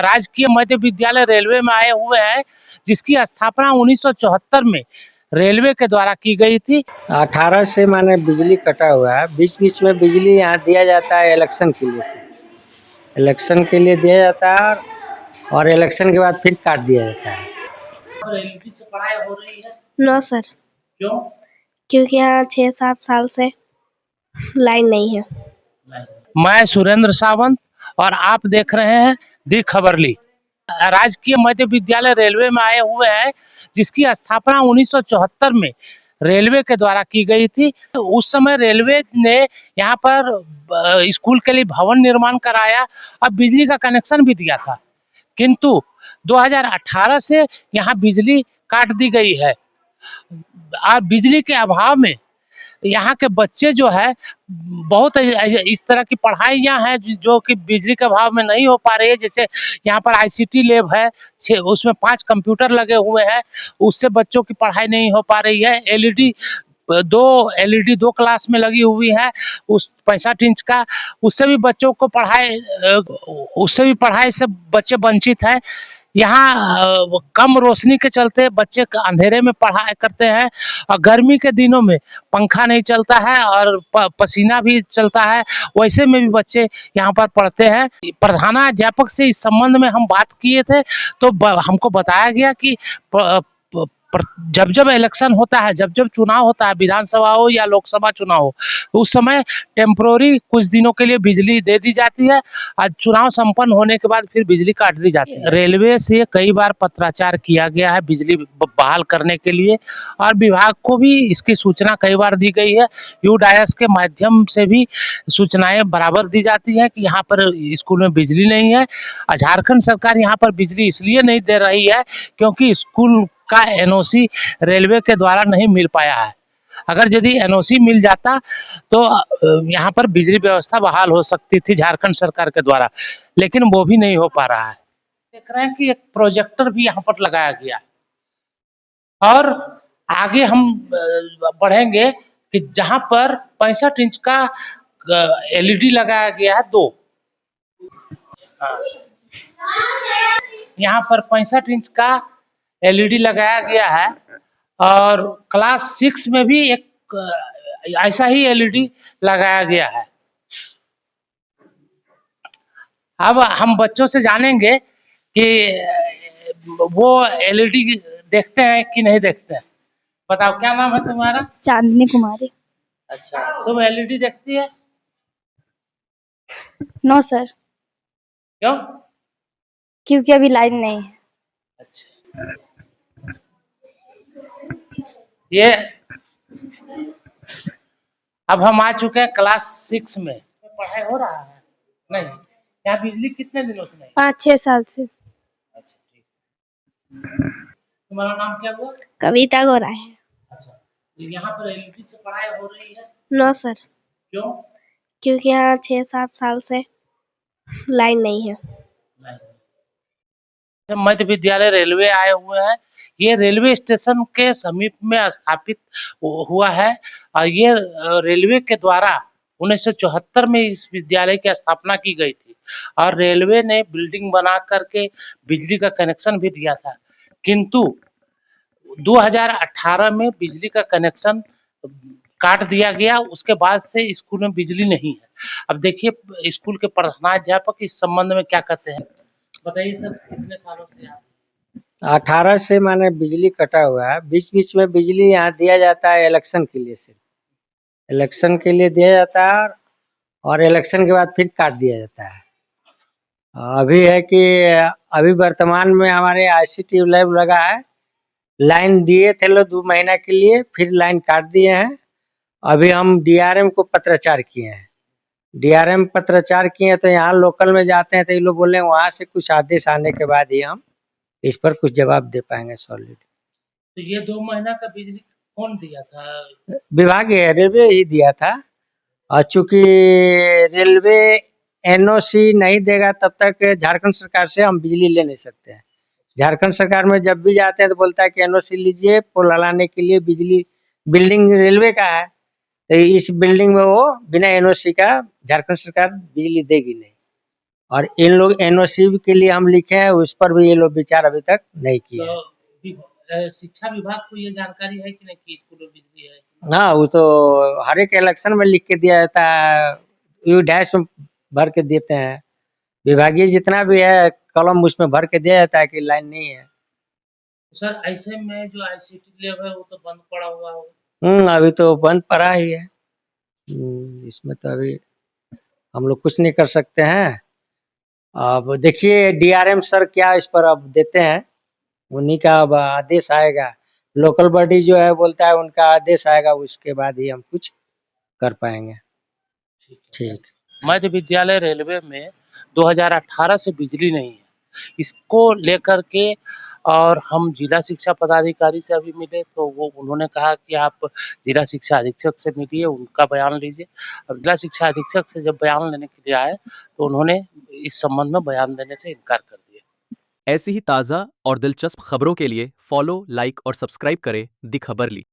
राजकीय मध्य विद्यालय रेलवे में आए हुए हैं, जिसकी स्थापना 1974 में रेलवे के द्वारा की गई थी। 18 से माने बिजली कटा हुआ है। बीच बीच में बिजली यहाँ दिया जाता है इलेक्शन के लिए से, इलेक्शन के लिए दिया जाता है और इलेक्शन के बाद फिर काट दिया जाता है। और एलईडी से पढ़ाई हो रही है? नो सर, क्यों? क्योंकि यहाँ 6-7 साल से लाइन नहीं है। मैं सुरेंद्र सावंत और आप देख रहे हैं दी खबरली। राजकीय मध्य विद्यालय रेलवे में आए हुए हैं, जिसकी स्थापना 1974 में रेलवे के द्वारा की गई थी। उस समय रेलवे ने यहाँ पर स्कूल के लिए भवन निर्माण कराया और बिजली का कनेक्शन भी दिया था, किंतु 2018 से यहाँ बिजली काट दी गई है। बिजली के अभाव में यहाँ के बच्चे जो है बहुत इस तरह की पढ़ाइयाँ हैं जो कि बिजली के अभाव में नहीं हो पा रही है। जैसे यहाँ पर आईसीटी लैब है, उसमें 5 कंप्यूटर लगे हुए हैं, उससे बच्चों की पढ़ाई नहीं हो पा रही है। एलईडी 2 क्लास में लगी हुई है, उस 65 इंच का, उससे भी बच्चों को पढ़ाई से बच्चे वंचित हैं। यहाँ कम रोशनी के चलते बच्चे अंधेरे में पढ़ाई करते हैं और गर्मी के दिनों में पंखा नहीं चलता है और पसीना भी चलता है, वैसे में भी बच्चे यहाँ पर पढ़ते हैं। प्रधानाध्यापक से इस संबंध में हम बात किए थे तो हमको बताया गया कि जब जब इलेक्शन होता है, जब जब चुनाव होता है, विधानसभा हो या लोकसभा चुनाव हो, उस समय टेम्पोररी कुछ दिनों के लिए बिजली दे दी जाती है और चुनाव संपन्न होने के बाद फिर बिजली काट दी जाती है। रेलवे से कई बार पत्राचार किया गया है बिजली बहाल करने के लिए और विभाग को भी इसकी सूचना कई बार दी गई है। यूडायस के माध्यम से भी सूचनाएं बराबर दी जाती है कि यहाँ पर स्कूल में बिजली नहीं है। झारखंड सरकार यहाँ पर बिजली इसलिए नहीं दे रही है क्योंकि स्कूल का एनओसी रेलवे के द्वारा नहीं मिल पाया है। अगर यदि एनओसी मिल जाता तो यहाँ पर बिजली व्यवस्था बहाल हो सकती थी झारखंड सरकार के द्वारा, लेकिन वो भी नहीं हो पा रहा है। देख रहे हैं कि एक प्रोजेक्टर भी यहाँ पर लगाया गया और आगे हम बढ़ेंगे कि जहाँ पर 65 इंच का एलईडी लगाया गया है 2। यहाँ पर 65 इंच का एलईडी लगाया गया है और क्लास 6 में भी एक ऐसा ही एलईडी लगाया गया है। अब हम बच्चों से जानेंगे कि वो एलईडी देखते हैं कि नहीं देखते हैं। बताओ, क्या नाम है तुम्हारा? चांदनी कुमारी। अच्छा, तुम एलईडी देखती है? नो सर, क्यों? क्योंकि अभी लाइन नहीं है। अच्छा, ये अब हम आ चुके हैं क्लास 6 में। पढ़ाई हो रहा है? नहीं। यहाँ बिजली कितने दिनों से नहीं? 5-6 साल से। अच्छा, ठीक। तुम्हारा नाम क्या हुआ? कविता गोरा है। अच्छा, यहाँ पर एलईडी से पढ़ाई हो रही है? नो सर, क्यों? क्योंकि यहाँ 6-7 साल से लाइन नहीं है। मध्य विद्यालय रेलवे आए हुए हैं। ये रेलवे स्टेशन के समीप में स्थापित हुआ है और ये रेलवे के द्वारा 1974 में इस विद्यालय की स्थापना की गई थी और रेलवे ने बिल्डिंग बना करके बिजली का कनेक्शन भी दिया था, किंतु 2018 में बिजली का कनेक्शन काट दिया गया। उसके बाद से स्कूल में बिजली नहीं है। अब देखिए स्कूल के प्रधानाध्यापक इस संबंध में क्या कहते हैं, बताइए सर। कितने सालों से आप? 18 से माने बिजली कटा हुआ है। बीच बीच में बिजली यहाँ दिया जाता है इलेक्शन के लिए से, इलेक्शन के लिए दिया जाता है और इलेक्शन के बाद फिर काट दिया जाता है। अभी है कि अभी वर्तमान में हमारे आईसीटी लैब लगा है। लाइन दिए थे लोग 2 महीना के लिए, फिर लाइन काट दिए हैं। अभी हम डीआरएम को पत्राचार किए हैं। डीआरएम पत्राचार किए तो यहाँ लोकल में जाते हैं तो ये लोग बोले वहां से कुछ आदेश आने के बाद ही हम इस पर कुछ जवाब दे पाएंगे सॉलिड। तो ये 2 महीना का बिजली कौन दिया था? विभाग रेलवे ही दिया था और चूंकि रेलवे एनओसी नहीं देगा तब तक झारखंड सरकार से हम बिजली ले नहीं सकते हैं। झारखंड सरकार में जब भी जाते हैं तो बोलता है कि एनओसी लीजिए, पोल हलाने के लिए बिजली, बिल्डिंग रेलवे का है तो इस बिल्डिंग में वो बिना एनओसी का झारखंड सरकार बिजली देगी नहीं। और इन लोग एनओसी के लिए हम लिखे हैं, उस पर भी ये लोग विचार अभी तक नहीं किए हैं। तो शिक्षा विभाग को ये जानकारी है कि नहीं कि स्कूल में बिजली है? हाँ, वो तो हर एक इलेक्शन में लिख के दिया जाता है, यू डैश में भर के देते हैं। विभागीय जितना भी है कॉलम उसमें भर के दिया जाता है कि लाइन नहीं है। सर ऐसे में जो आईसीटी लैब है वो तो बंद पड़ा हुआ होगा। अभी तो बंद पड़ा ही है। इसमें तो अभी हम लोग कुछ नहीं कर सकते हैं। अब देखिए डीआरएम सर क्या इस पर अब देते हैं, उन्हीं का अब आदेश आएगा। लोकल बॉडी जो है बोलता है उनका आदेश आएगा, उसके बाद ही हम कुछ कर पाएंगे। ठीक। मध्य विद्यालय रेलवे में 2018 से बिजली नहीं है, इसको लेकर के और हम जिला शिक्षा पदाधिकारी से अभी मिले तो वो उन्होंने कहा कि आप जिला शिक्षा अधीक्षक से मिलिए, उनका बयान लीजिए। अब जिला शिक्षा अधीक्षक से जब बयान लेने के लिए आए तो उन्होंने इस संबंध में बयान देने से इनकार कर दिया। ऐसी ही ताज़ा और दिलचस्प खबरों के लिए फॉलो, लाइक और सब्सक्राइब करें दी खबरली।